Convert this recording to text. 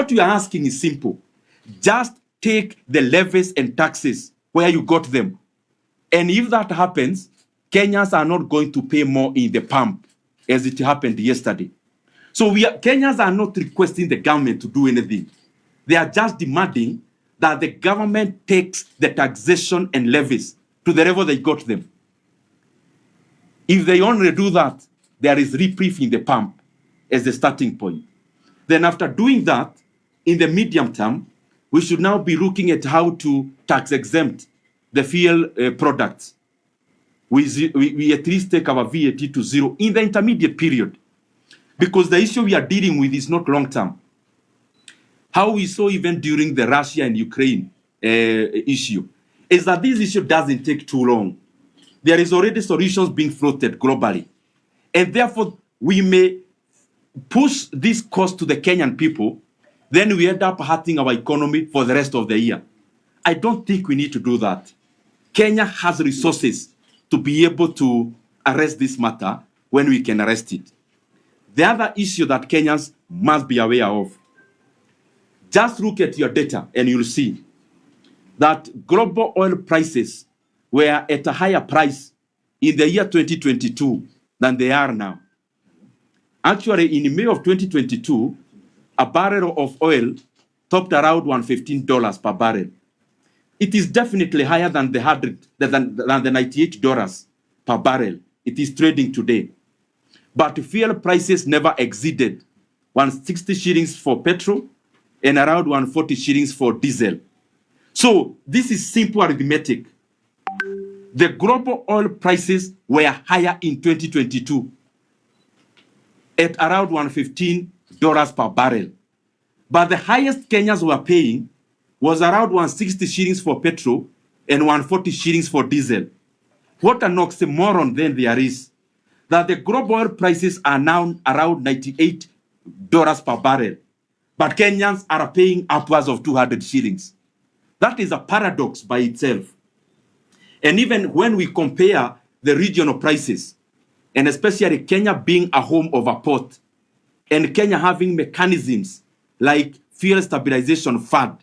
What you are asking is simple. Just take the levies and taxes where you got them. And if that happens, Kenyans are not going to pay more in the pump as it happened yesterday. So Kenyans are not requesting the government to do anything. They are just demanding that the government takes the taxation and levies to the level they got them. If they only do that, there is reprieve in the pump as the starting point. Then after doing that, in the medium term, we should now be looking at how to tax exempt the fuel products. We at least take our VAT to zero in the intermediate period, because the issue we are dealing with is not long term. How we saw even during the Russia and Ukraine issue is that this issue doesn't take too long. There is already solutions being floated globally. And therefore, we may push this cost to the Kenyan people, then we end up hurting our economy for the rest of the year. I don't think we need to do that. Kenya has resources to be able to arrest this matter when we can arrest it. The other issue that Kenyans must be aware of, just look at your data and you'll see that global oil prices were at a higher price in the year 2022 than they are now. Actually, in May of 2022, a barrel of oil topped around $115 per barrel. It is definitely higher than the $98 per barrel it is trading today. But fuel prices never exceeded 160 shillings for petrol and around 140 shillings for diesel. So this is simple arithmetic. The global oil prices were higher in 2022 at around $115 per barrel. But the highest Kenyans were paying was around 160 shillings for petrol and 140 shillings for diesel. What an oxymoron then there is, that the global oil prices are now around $98 per barrel, but Kenyans are paying upwards of 200 shillings. That is a paradox by itself. And even when we compare the regional prices, and especially Kenya being a home of a port, and Kenya having mechanisms like fuel stabilization fund